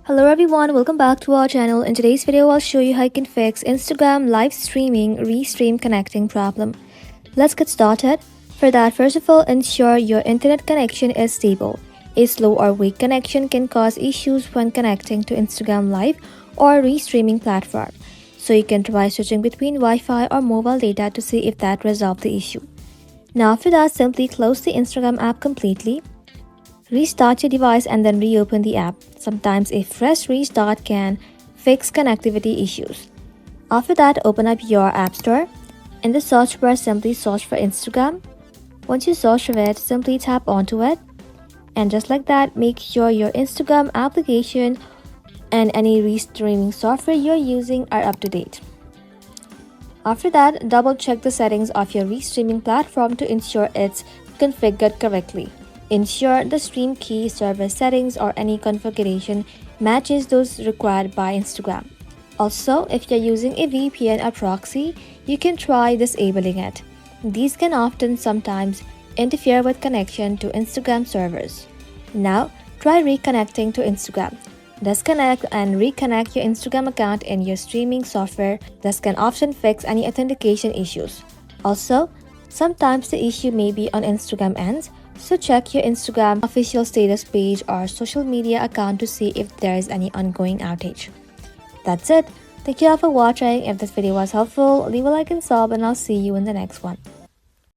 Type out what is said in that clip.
Hello everyone, welcome back to our channel. In today's video, I'll show you how you can fix Instagram live streaming Restream connecting problem. Let's get started. For that, first of all, ensure your internet connection is stable. A slow or weak connection can cause issues when connecting to Instagram live or Restreaming platform. So you can try switching between Wi-Fi or mobile data to see if that resolves the issue. Now after that, simply close the Instagram app completely. Restart your device and then reopen the app. Sometimes a fresh restart can fix connectivity issues. After that, open up your app store. In the search bar, simply search for Instagram. Once you search for it, simply tap onto it. And just like that, make sure your Instagram application and any restreaming software you're using are up to date. After that, double check the settings of your restreaming platform to ensure it's configured correctly. Ensure the stream key, server settings, or any configuration matches those required by Instagram. Also, if you're using a VPN or proxy, you can try disabling it. These can often sometimes interfere with connection to Instagram servers. Now, try reconnecting to Instagram. Disconnect and reconnect your Instagram account in your streaming software. This can often fix any authentication issues. Also, sometimes the issue may be on Instagram ends, so check your Instagram official status page or social media account to see if there is any ongoing outage. That's it. Thank you all for watching. If this video was helpful, leave a like and sub, and I'll see you in the next one.